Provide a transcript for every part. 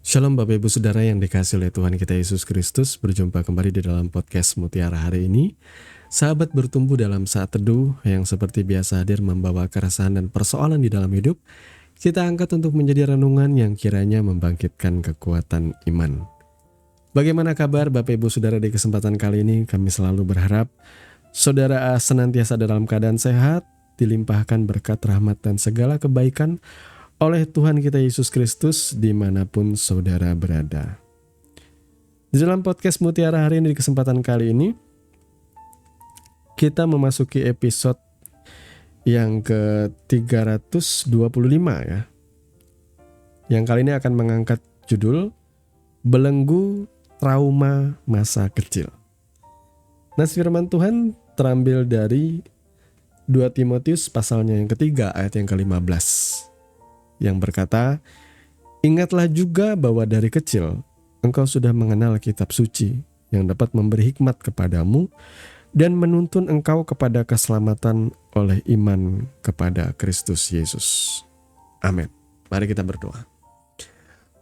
Shalom Bapak Ibu Saudara yang dikasihi oleh Tuhan kita Yesus Kristus. Berjumpa kembali di dalam podcast Mutiara hari ini. Sahabat bertumbuh dalam saat teduh yang seperti biasa hadir membawa keresahan dan persoalan di dalam hidup. Kita angkat untuk menjadi renungan yang kiranya membangkitkan kekuatan iman. Bagaimana kabar Bapak Ibu Saudara di kesempatan kali ini? Kami selalu berharap saudara senantiasa dalam keadaan sehat, dilimpahkan berkat rahmat dan segala kebaikan oleh Tuhan kita Yesus Kristus dimanapun saudara berada. Di dalam podcast Mutiara hari ini di kesempatan kali ini, kita memasuki episode yang ke-325 ya. Yang kali ini akan mengangkat judul Belenggu Trauma Masa Kecil. Nah, firman Tuhan terambil dari 2 Timotius pasalnya yang ketiga ayat yang ke-15. Yang berkata, "Ingatlah juga bahwa dari kecil engkau sudah mengenal kitab suci yang dapat memberi hikmat kepadamu dan menuntun engkau kepada keselamatan oleh iman kepada Kristus Yesus." Amin. Mari kita berdoa.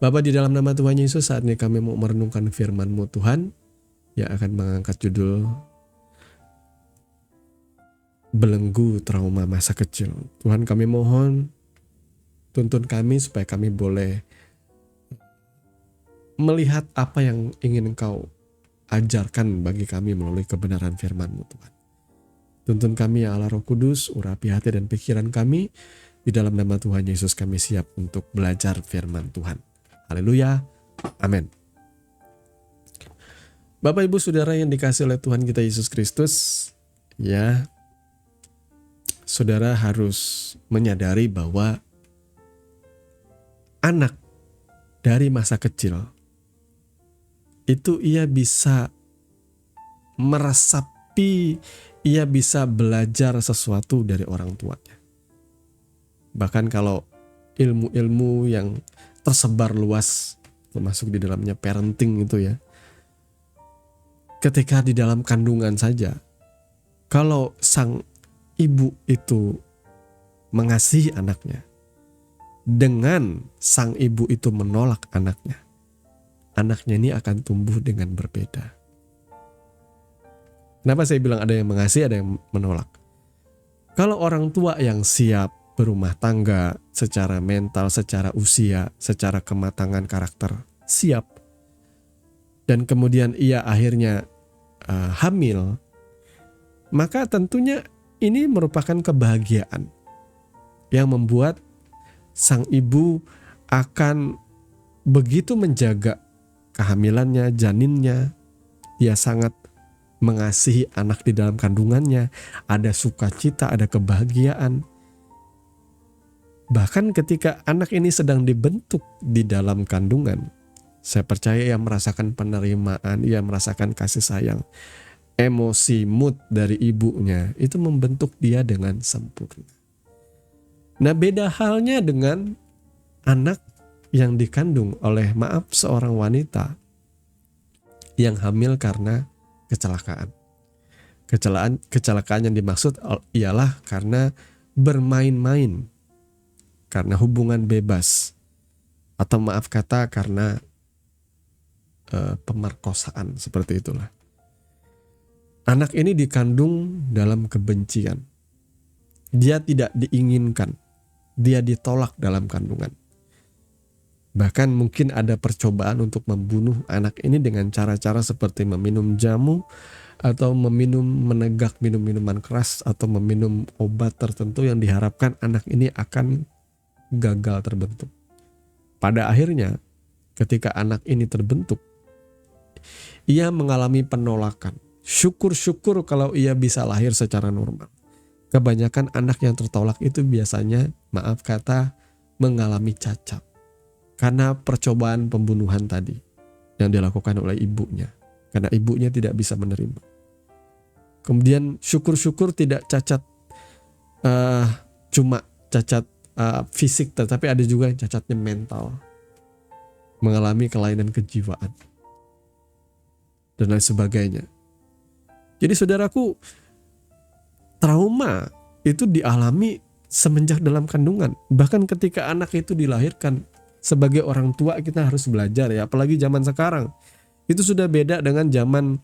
Bapa, di dalam nama Tuhan Yesus, saat ini kami mau merenungkan firman-Mu Tuhan yang akan mengangkat judul Belenggu Trauma Masa Kecil. Tuhan, kami mohon tuntun kami supaya kami boleh melihat apa yang ingin Engkau ajarkan bagi kami melalui kebenaran firman-Mu Tuhan. Tuntun kami ya Allah Roh Kudus, urapi hati dan pikiran kami. Di dalam nama Tuhan Yesus kami siap untuk belajar firman Tuhan. Haleluya. Amin. Bapak Ibu Saudara yang dikasihi oleh Tuhan kita Yesus Kristus, ya, saudara harus menyadari bahwa anak dari masa kecil itu ia bisa meresapi, ia bisa belajar sesuatu dari orang tuanya. Bahkan kalau ilmu-ilmu yang tersebar luas, termasuk di dalamnya parenting itu ya, ketika di dalam kandungan saja, kalau sang ibu itu mengasihi anaknya, dengan sang ibu itu menolak anaknya, anaknya ini akan tumbuh dengan berbeda. Kenapa saya bilang ada yang mengasihi, ada yang menolak? Kalau orang tua yang siap berumah tangga secara mental, secara usia, secara kematangan karakter, siap, dan kemudian ia akhirnya hamil, maka tentunya ini merupakan kebahagiaan yang membuat sang ibu akan begitu menjaga kehamilannya, janinnya. Dia sangat mengasihi anak di dalam kandungannya. Ada sukacita, ada kebahagiaan. Bahkan ketika anak ini sedang dibentuk di dalam kandungan, saya percaya ia merasakan penerimaan, ia merasakan kasih sayang. Emosi, mood dari ibunya itu membentuk dia dengan sempurna. Nah, beda halnya dengan anak yang dikandung oleh seorang wanita yang hamil karena kecelakaan. Kecelakaan yang dimaksud ialah karena bermain-main, karena hubungan bebas, atau maaf kata karena pemerkosaan, seperti itulah. Anak ini dikandung dalam kebencian. Dia tidak diinginkan. Dia ditolak dalam kandungan. Bahkan mungkin ada percobaan untuk membunuh anak ini dengan cara-cara seperti meminum jamu, atau menegak minum minuman keras, atau meminum obat tertentu yang diharapkan anak ini akan gagal terbentuk. Pada akhirnya, ketika anak ini terbentuk, ia mengalami penolakan. Syukur-syukur kalau ia bisa lahir secara normal. Kebanyakan anak yang tertolak itu biasanya, maaf kata, mengalami cacat. Karena percobaan pembunuhan tadi yang dilakukan oleh ibunya. Karena ibunya tidak bisa menerima. Kemudian syukur-syukur tidak cacat, cuma cacat fisik, tetapi ada juga yang cacatnya mental. Mengalami kelainan kejiwaan. Dan lain sebagainya. Jadi saudaraku, trauma itu dialami semenjak dalam kandungan. Bahkan ketika anak itu dilahirkan, sebagai orang tua kita harus belajar ya, apalagi zaman sekarang. Itu sudah beda dengan zaman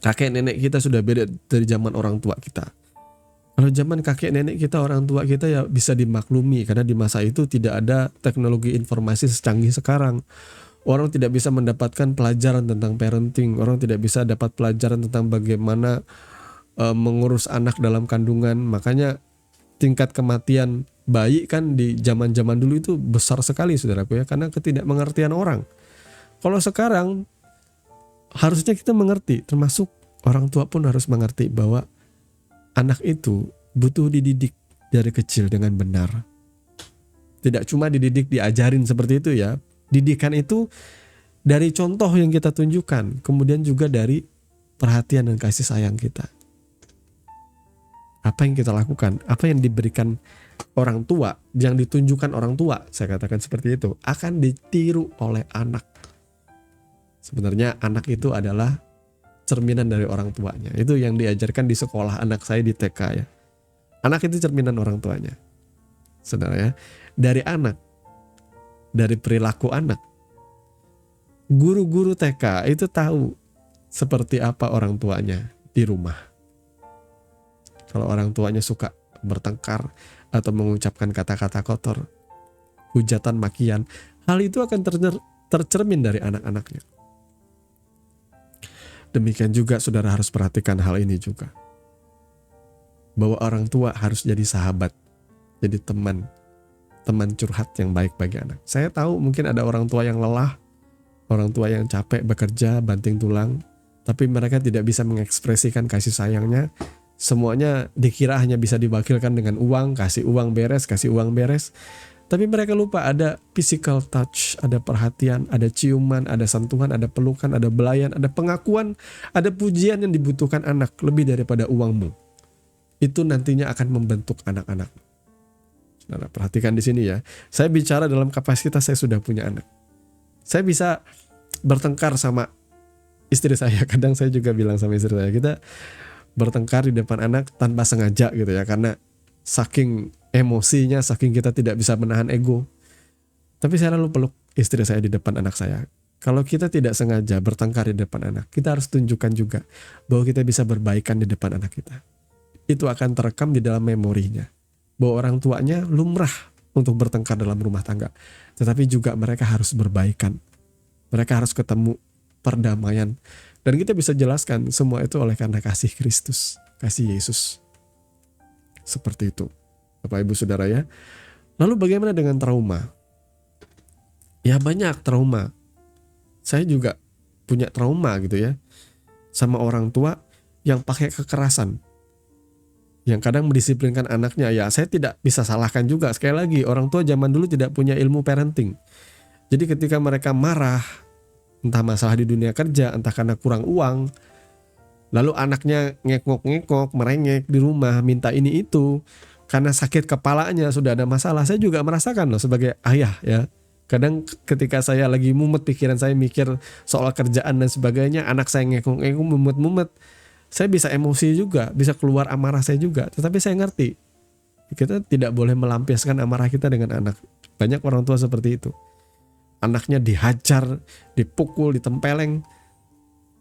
kakek nenek kita, sudah beda dari zaman orang tua kita. Kalau zaman kakek nenek kita, orang tua kita ya bisa dimaklumi karena di masa itu tidak ada teknologi informasi secanggih sekarang. Orang tidak bisa mendapatkan pelajaran tentang parenting, orang tidak bisa dapat pelajaran tentang bagaimana mengurus anak dalam kandungan. Makanya tingkat kematian bayi kan di zaman-zaman dulu itu besar sekali saudaraku ya, karena ketidakmengertian orang. Kalau sekarang harusnya kita mengerti, termasuk orang tua pun harus mengerti bahwa anak itu butuh dididik dari kecil dengan benar. Tidak cuma dididik diajarin seperti itu ya. Didikan itu dari contoh yang kita tunjukkan, kemudian juga dari perhatian dan kasih sayang kita. Apa yang kita lakukan, apa yang diberikan orang tua, yang ditunjukkan orang tua, saya katakan seperti itu, akan ditiru oleh anak. Sebenarnya anak itu adalah cerminan dari orang tuanya. Itu yang diajarkan di sekolah anak saya di TK ya. Anak itu cerminan orang tuanya. Saudara ya, dari anak, dari perilaku anak, guru-guru TK itu tahu seperti apa orang tuanya di rumah. Kalau orang tuanya suka bertengkar atau mengucapkan kata-kata kotor, hujatan, makian, hal itu akan tercermin dari anak-anaknya. Demikian juga saudara harus perhatikan hal ini juga. Bahwa orang tua harus jadi sahabat, jadi teman curhat yang baik bagi anak. Saya tahu mungkin ada orang tua yang lelah, orang tua yang capek bekerja, banting tulang, tapi mereka tidak bisa mengekspresikan kasih sayangnya. Semuanya dikira hanya bisa diwakilkan dengan uang, kasih uang beres. Tapi mereka lupa ada physical touch, ada perhatian, ada ciuman, ada sentuhan, ada pelukan, ada belayan, ada pengakuan, ada pujian yang dibutuhkan anak lebih daripada uangmu. Itu nantinya akan membentuk anak-anak. Saudara, perhatikan di sini ya. Saya bicara dalam kapasitas saya sudah punya anak. Saya bisa bertengkar sama istri saya. Kadang saya juga bilang sama istri saya, kita bertengkar di depan anak tanpa sengaja gitu ya, karena saking emosinya, saking kita tidak bisa menahan ego. Tapi saya lalu peluk istri saya di depan anak saya. Kalau kita tidak sengaja bertengkar di depan anak, kita harus tunjukkan juga bahwa kita bisa berbaikan di depan anak kita. Itu akan terekam di dalam memorinya, bahwa orang tuanya lumrah untuk bertengkar dalam rumah tangga. Tetapi juga mereka harus berbaikan. Mereka harus ketemu perdamaian. Dan kita bisa jelaskan semua itu oleh karena kasih Kristus, kasih Yesus. Seperti itu, Bapak Ibu Saudara ya. Lalu bagaimana dengan trauma? Ya banyak trauma. Saya juga punya trauma gitu ya, sama orang tua yang pakai kekerasan, yang kadang mendisiplinkan anaknya. Ya saya tidak bisa salahkan juga. Sekali lagi, orang tua zaman dulu tidak punya ilmu parenting. Jadi ketika mereka marah, entah masalah di dunia kerja, entah karena kurang uang, lalu anaknya ngekok-ngekok, merengek di rumah, minta ini itu, karena sakit kepalanya, sudah ada masalah. Saya juga merasakan loh sebagai ayah ya. Kadang ketika saya lagi mumet, pikiran saya mikir soal kerjaan dan sebagainya, anak saya ngekok-ngekok, mumet-mumet, saya bisa emosi juga, bisa keluar amarah saya juga. Tetapi saya ngerti, kita tidak boleh melampiaskan amarah kita dengan anak. Banyak orang tua seperti itu. Anaknya dihajar, dipukul, ditempeleng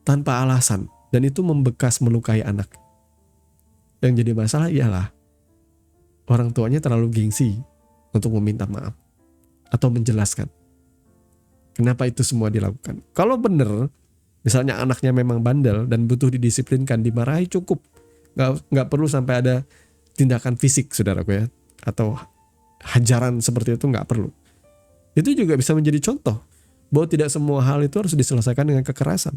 tanpa alasan. Dan itu membekas, melukai anak. Yang jadi masalah ialah orang tuanya terlalu gengsi untuk meminta maaf atau menjelaskan kenapa itu semua dilakukan. Kalau benar, misalnya anaknya memang bandel dan butuh didisiplinkan, dimarahi cukup. Nggak perlu sampai ada tindakan fisik, saudaraku ya, atau hajaran seperti itu nggak perlu. Itu juga bisa menjadi contoh bahwa tidak semua hal itu harus diselesaikan dengan kekerasan.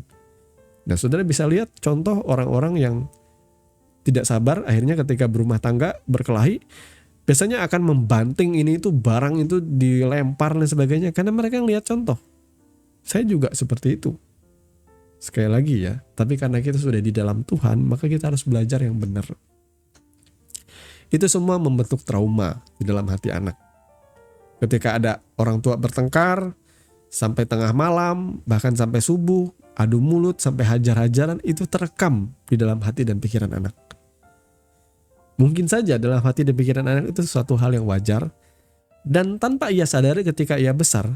Nah, saudara bisa lihat contoh orang-orang yang tidak sabar, akhirnya ketika berumah tangga, berkelahi, biasanya akan membanting ini itu, barang itu dilempar dan sebagainya, karena mereka lihat contoh. Saya juga seperti itu. Sekali lagi ya, tapi karena kita sudah di dalam Tuhan, maka kita harus belajar yang benar. Itu semua membentuk trauma di dalam hati anak. Ketika ada orang tua bertengkar sampai tengah malam, bahkan sampai subuh, adu mulut sampai hajar-hajaran, itu terekam di dalam hati dan pikiran anak. Mungkin saja dalam hati dan pikiran anak itu suatu hal yang wajar, Dan tanpa ia sadari ketika ia besar,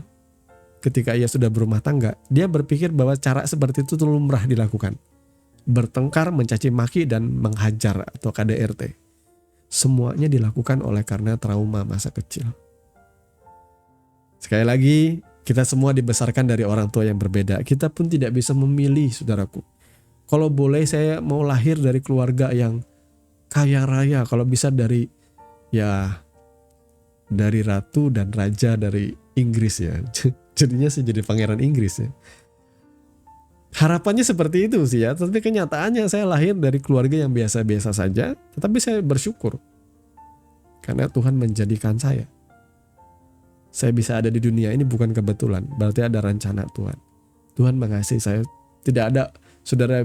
ketika ia sudah berumah tangga, dia berpikir bahwa cara seperti itu lumrah dilakukan. Bertengkar, mencaci maki, dan menghajar atau KDRT. Semuanya dilakukan oleh karena trauma masa kecil. Sekali lagi, kita semua dibesarkan dari orang tua yang berbeda. Kita pun tidak bisa memilih, saudaraku. Kalau boleh saya mau lahir dari keluarga yang kaya raya, kalau bisa dari ratu dan raja dari Inggris ya. Jadinya sih jadi pangeran Inggris ya. Harapannya seperti itu sih ya, tapi kenyataannya saya lahir dari keluarga yang biasa-biasa saja, tetapi saya bersyukur karena Tuhan menjadikan saya. Saya bisa ada di dunia ini bukan kebetulan, berarti ada rencana Tuhan. Tuhan mengasihi saya. Tidak ada, saudara,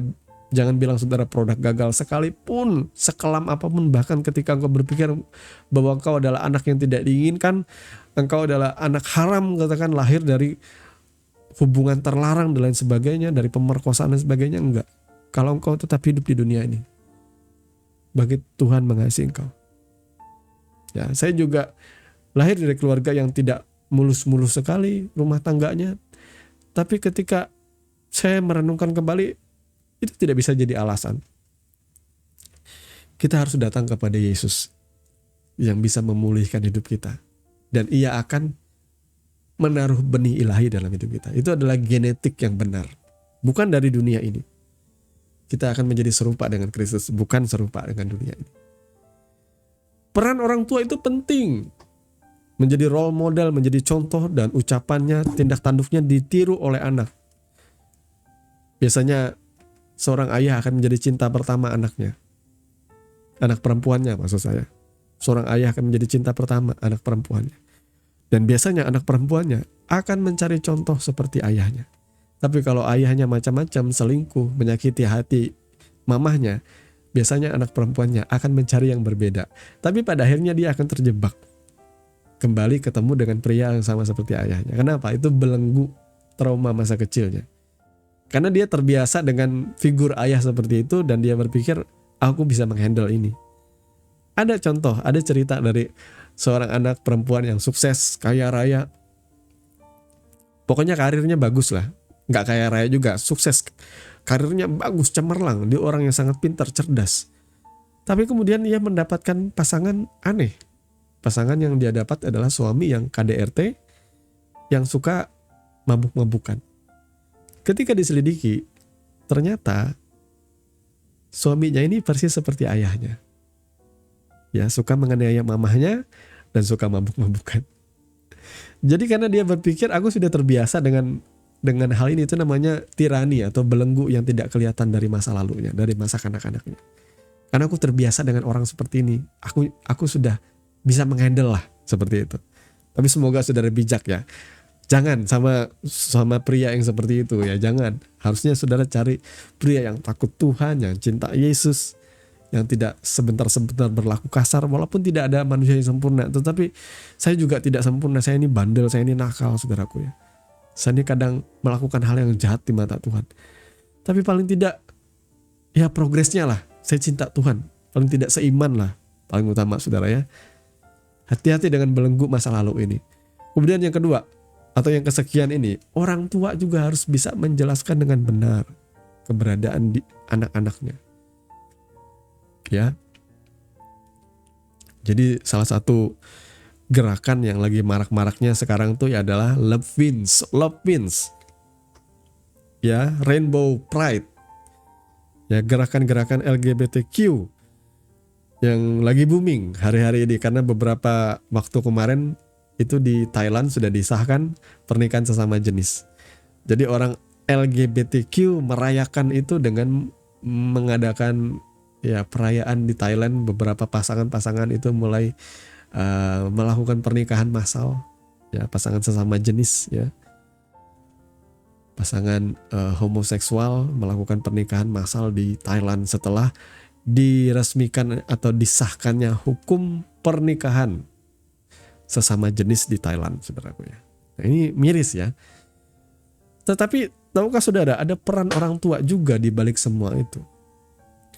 jangan bilang saudara produk gagal sekalipun, sekelam apapun, bahkan ketika engkau berpikir bahwa engkau adalah anak yang tidak diinginkan, engkau adalah anak haram, katakan lahir dari hubungan terlarang dan lain sebagainya, dari pemerkosaan dan sebagainya, enggak. Kalau engkau tetap hidup di dunia ini, bagi Tuhan mengasihi engkau. Ya, saya juga lahir dari keluarga yang tidak mulus-mulus sekali rumah tangganya. Tapi ketika saya merenungkan kembali, itu tidak bisa jadi alasan. Kita harus datang kepada Yesus yang bisa memulihkan hidup kita. Dan ia akan menaruh benih ilahi dalam hidup kita. Itu adalah genetik yang benar. Bukan dari dunia ini. Kita akan menjadi serupa dengan Kristus, bukan serupa dengan dunia ini. Peran orang tua itu penting. Menjadi role model, menjadi contoh, dan ucapannya, tindak tanduknya ditiru oleh anak. Biasanya seorang ayah akan menjadi cinta pertama anaknya. Anak perempuannya maksud saya. Seorang ayah akan menjadi cinta pertama anak perempuannya. Dan biasanya anak perempuannya akan mencari contoh seperti ayahnya. Tapi kalau ayahnya macam-macam, selingkuh, menyakiti hati mamahnya, biasanya anak perempuannya akan mencari yang berbeda. Tapi pada akhirnya dia akan terjebak. Kembali ketemu dengan pria yang sama seperti ayahnya. Kenapa? Itu belenggu trauma masa kecilnya. Karena dia terbiasa dengan figur ayah seperti itu dan dia berpikir, aku bisa menghandle ini. Ada contoh, ada cerita dari seorang anak perempuan yang sukses, kaya raya. Pokoknya karirnya bagus lah. Nggak kaya raya juga, sukses. Karirnya bagus, cemerlang. Dia orang yang sangat pintar, cerdas. Tapi kemudian ia mendapatkan pasangan aneh. Pasangan yang dia dapat adalah suami yang KDRT, yang suka mabuk-mabukan. Ketika diselidiki, ternyata suaminya ini persis seperti ayahnya. Ya, suka menganiaya mamahnya dan suka mabuk-mabukan. Jadi karena dia berpikir aku sudah terbiasa dengan hal ini, itu namanya tirani atau belenggu yang tidak kelihatan dari masa lalunya, dari masa kanak-kanaknya. Karena aku terbiasa dengan orang seperti ini, aku sudah bisa menghandle lah seperti itu. Tapi semoga saudara bijak ya. Jangan sama pria yang seperti itu ya, jangan. Harusnya saudara cari pria yang takut Tuhan, yang cinta Yesus, yang tidak sebentar-sebentar berlaku kasar, walaupun tidak ada manusia yang sempurna. Tetapi saya juga tidak sempurna, saya ini bandel, saya ini nakal saudaraku ya. Saya ini kadang melakukan hal yang jahat di mata Tuhan. Tapi paling tidak ya progresnya lah, saya cinta Tuhan. Paling tidak seiman lah, paling utama saudara ya. Hati-hati dengan belenggu masa lalu ini. Kemudian yang kedua, atau yang kesekian ini, orang tua juga harus bisa menjelaskan dengan benar keberadaan di anak-anaknya. Ya. Jadi salah satu gerakan yang lagi marak-maraknya sekarang tuh ya adalah Love Wins. Ya, Rainbow Pride. Ya, gerakan-gerakan LGBTQ yang lagi booming hari-hari ini, karena beberapa waktu kemarin itu di Thailand sudah disahkan pernikahan sesama jenis. Jadi orang LGBTQ merayakan itu dengan mengadakan ya perayaan di Thailand. Beberapa pasangan-pasangan itu mulai melakukan pernikahan massal, ya, pasangan sesama jenis ya. Pasangan homoseksual melakukan pernikahan massal di Thailand setelah diresmikan atau disahkannya hukum pernikahan sesama jenis di Thailand, saudaraku ya. Nah, ini miris ya. Tetapi tahukah saudara, ada peran orang tua juga di balik semua itu.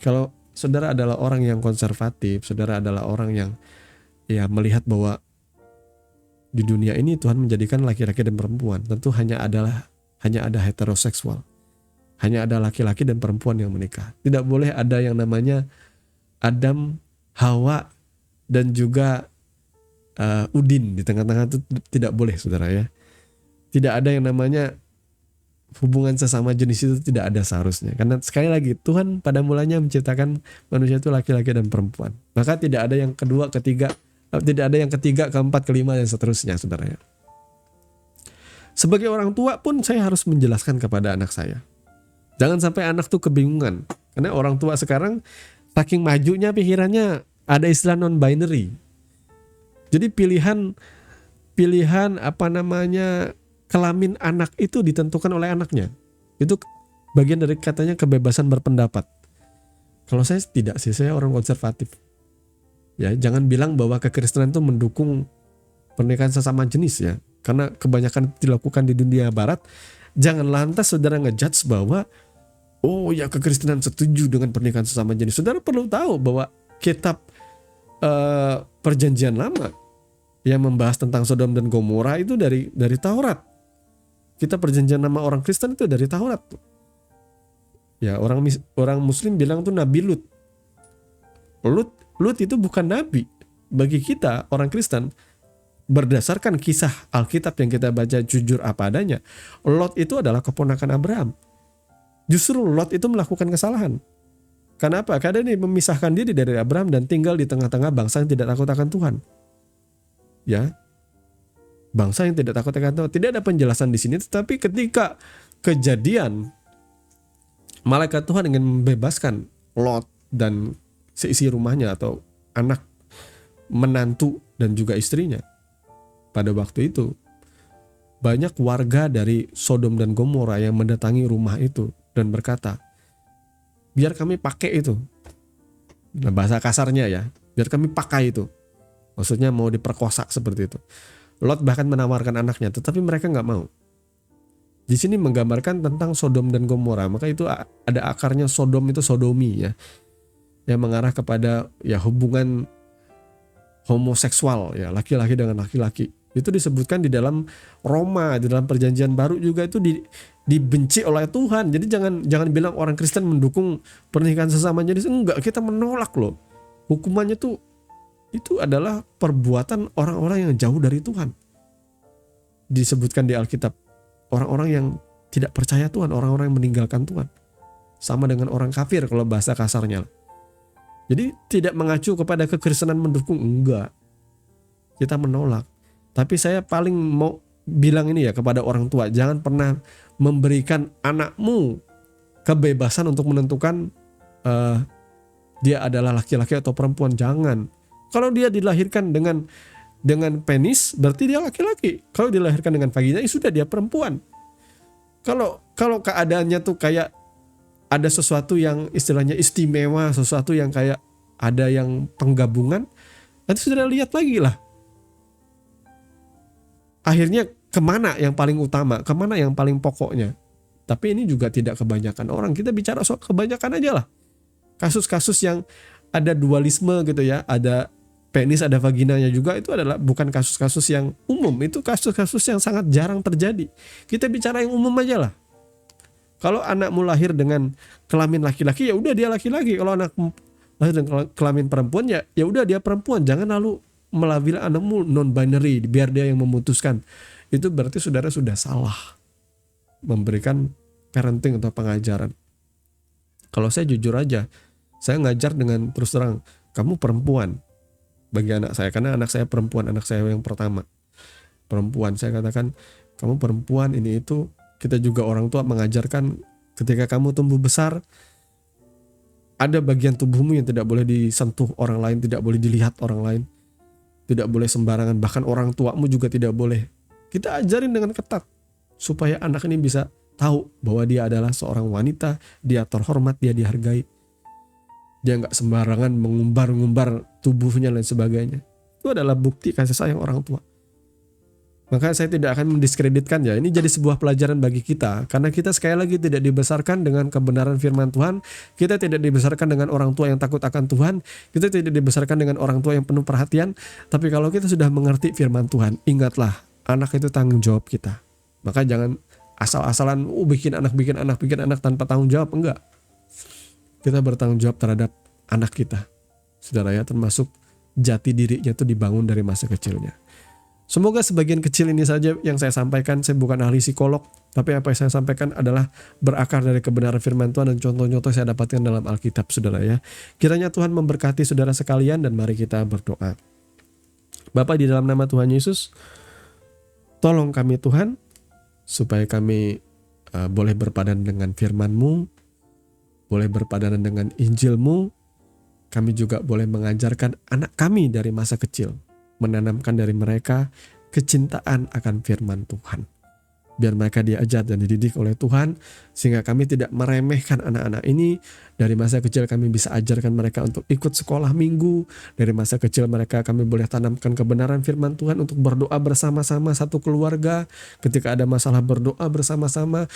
Kalau saudara adalah orang yang konservatif, saudara adalah orang yang ya melihat bahwa Di dunia ini Tuhan menjadikan laki-laki dan perempuan. Tentu hanya ada heteroseksual. Hanya ada laki-laki dan perempuan yang menikah. Tidak boleh ada yang namanya Adam, Hawa, dan juga Udin di tengah-tengah. Itu tidak boleh, saudara ya. Tidak ada yang namanya hubungan sesama jenis, itu tidak ada seharusnya. Karena sekali lagi Tuhan pada mulanya menciptakan manusia itu laki-laki dan perempuan. Maka tidak ada yang kedua, ketiga, tidak ada yang ketiga, keempat, kelima, dan seterusnya, saudara ya. Sebagai orang tua pun saya harus menjelaskan kepada anak saya. Jangan sampai anak tuh kebingungan. Karena orang tua sekarang saking majunya pikirannya, ada istilah non-binary. Jadi pilihan kelamin anak itu ditentukan oleh anaknya. Itu bagian dari katanya kebebasan berpendapat. Kalau saya tidak sih, saya orang konservatif. Ya, jangan bilang bahwa kekristenan itu mendukung pernikahan sesama jenis ya. Karena kebanyakan dilakukan di dunia barat. Jangan lantas saudara ngejudge bahwa oh ya kekristenan setuju dengan pernikahan sesama jenis. Saudara perlu tahu bahwa kitab Perjanjian Lama yang membahas tentang Sodom dan Gomora itu dari Taurat. Kita Perjanjian Lama orang Kristen itu dari Taurat. Ya, orang Muslim bilang tuh Nabi Lut. Lut itu bukan nabi. Bagi kita orang Kristen, berdasarkan kisah Alkitab yang kita baca jujur apa adanya, Lot itu adalah keponakan Abraham. Justru Lot itu melakukan kesalahan. Kenapa? Karena dia memisahkan diri dari Abraham dan tinggal di tengah-tengah bangsa yang tidak takut akan Tuhan. Ya, bangsa yang tidak takut akan Tuhan. Tidak ada penjelasan di sini, tetapi ketika kejadian malaikat Tuhan ingin membebaskan Lot dan seisi rumahnya atau anak, menantu dan juga istrinya, pada waktu itu banyak warga dari Sodom dan Gomora yang mendatangi rumah itu dan berkata, biar kami pakai itu. Nah, bahasa kasarnya ya, biar kami pakai itu. Maksudnya mau diperkosa seperti itu. Lot bahkan menawarkan anaknya, tetapi mereka nggak mau. Di sini menggambarkan tentang Sodom dan Gomora. Maka itu ada akarnya Sodom itu sodomi ya, yang mengarah kepada ya hubungan homoseksual ya, laki-laki dengan laki-laki. Itu disebutkan di dalam Roma, di dalam Perjanjian Baru juga itu dibenci oleh Tuhan. Jadi jangan bilang orang Kristen mendukung pernikahan sesama jenis. Enggak, kita menolak loh. Hukumannya tuh itu adalah perbuatan orang-orang yang jauh dari Tuhan. Disebutkan di Alkitab, orang-orang yang tidak percaya Tuhan, orang-orang yang meninggalkan Tuhan. Sama dengan orang kafir kalau bahasa kasarnya. Jadi tidak mengacu kepada kekristenan mendukung, enggak. Kita menolak. Tapi saya paling mau bilang ini ya kepada orang tua, jangan pernah memberikan anakmu kebebasan untuk menentukan dia adalah laki-laki atau perempuan. Jangan. Kalau dia dilahirkan dengan penis, berarti dia laki-laki. Kalau dilahirkan dengan vagina, ya sudah dia perempuan. Kalau keadaannya tuh kayak ada sesuatu yang istilahnya istimewa, sesuatu yang kayak ada yang penggabungan, nanti sudah lihat lagi lah. Akhirnya kemana yang paling utama, kemana yang paling pokoknya. Tapi ini juga tidak kebanyakan orang. Kita bicara soal kebanyakan aja lah. Kasus-kasus yang ada dualisme gitu ya, ada penis, ada vaginanya juga, itu adalah bukan kasus-kasus yang umum. Itu kasus-kasus yang sangat jarang terjadi. Kita bicara yang umum aja lah. Kalau anakmu lahir dengan kelamin laki-laki, ya udah dia laki-laki. Kalau anakmu lahir dengan kelamin perempuan, ya udah dia perempuan. Jangan lalu melabel anakmu non-binary, biar dia yang memutuskan. Itu berarti saudara sudah salah memberikan parenting atau pengajaran. Kalau saya jujur aja, saya ngajar dengan terus terang, kamu perempuan bagi anak saya, karena anak saya perempuan, anak saya yang pertama perempuan. Saya katakan, kamu perempuan, ini itu. Kita juga orang tua mengajarkan ketika kamu tumbuh besar, ada bagian tubuhmu yang tidak boleh disentuh orang lain, tidak boleh dilihat orang lain, tidak boleh sembarangan, bahkan orang tuamu juga tidak boleh. Kita ajarin dengan ketat supaya anak ini bisa tahu bahwa dia adalah seorang wanita, dia terhormat, dia dihargai. Dia nggak sembarangan mengumbar-ngumbar tubuhnya dan sebagainya. Itu adalah bukti kasih sayang orang tua. Maka saya tidak akan mendiskreditkan ya. Ini jadi sebuah pelajaran bagi kita. Karena kita sekali lagi tidak dibesarkan dengan kebenaran firman Tuhan. Kita tidak dibesarkan dengan orang tua yang takut akan Tuhan. Kita tidak dibesarkan dengan orang tua yang penuh perhatian. Tapi kalau kita sudah mengerti firman Tuhan, ingatlah, anak itu tanggung jawab kita. Maka jangan asal-asalan bikin anak tanpa tanggung jawab. Enggak. Kita bertanggung jawab terhadap anak kita. Saudara ya, termasuk jati dirinya itu dibangun dari masa kecilnya. Semoga sebagian kecil ini saja yang saya sampaikan. Saya bukan ahli psikolog, tapi apa yang saya sampaikan adalah berakar dari kebenaran firman Tuhan dan contoh-contoh saya dapatkan dalam Alkitab, saudara ya. Kiranya Tuhan memberkati saudara sekalian dan mari kita berdoa. Bapa, di dalam nama Tuhan Yesus, tolong kami Tuhan, supaya kami boleh berpadanan dengan firman-Mu, boleh berpadanan dengan Injil-Mu. Kami juga boleh mengajarkan anak kami dari masa kecil, menanamkan dari mereka kecintaan akan firman Tuhan. Biar mereka diajar dan dididik oleh Tuhan, sehingga kami tidak meremehkan anak-anak ini. Dari masa kecil kami bisa ajarkan mereka untuk ikut sekolah minggu. Dari masa kecil mereka kami boleh tanamkan kebenaran firman Tuhan untuk berdoa bersama-sama satu keluarga. Ketika ada masalah berdoa bersama-sama,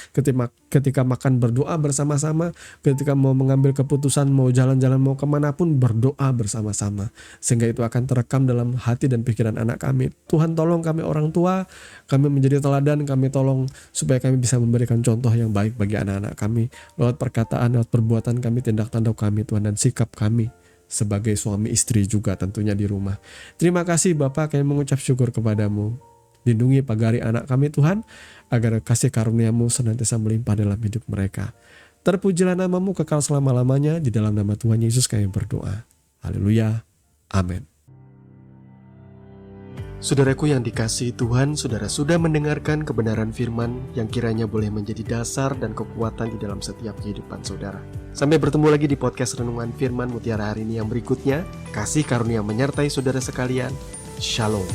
ketika makan berdoa bersama-sama, ketika mau mengambil keputusan mau jalan-jalan mau kemanapun berdoa bersama-sama. Sehingga itu akan terekam dalam hati dan pikiran anak kami. Tuhan tolong kami orang tua, kami menjadi teladan, kami tolong supaya kami bisa memberikan contoh yang baik bagi anak-anak kami. Lewat perkataan, lewat perbuatan kami, tindak tanduk kami Tuhan, dan sikap kami sebagai suami istri juga tentunya di rumah. Terima kasih Bapak, kami mengucap syukur kepadamu. Lindungi pagari anak kami Tuhan, agar kasih karunia-Mu senantiasa melimpah dalam hidup mereka. Terpujilah nama-Mu kekal selama-lamanya. Di dalam nama Tuhan Yesus kami berdoa. Haleluya. Amin. Saudaraku yang dikasihi Tuhan, saudara sudah mendengarkan kebenaran firman yang kiranya boleh menjadi dasar dan kekuatan di dalam setiap kehidupan saudara. Sampai bertemu lagi di podcast Renungan Firman Mutiara hari ini yang berikutnya. Kasih karunia menyertai saudara sekalian. Shalom.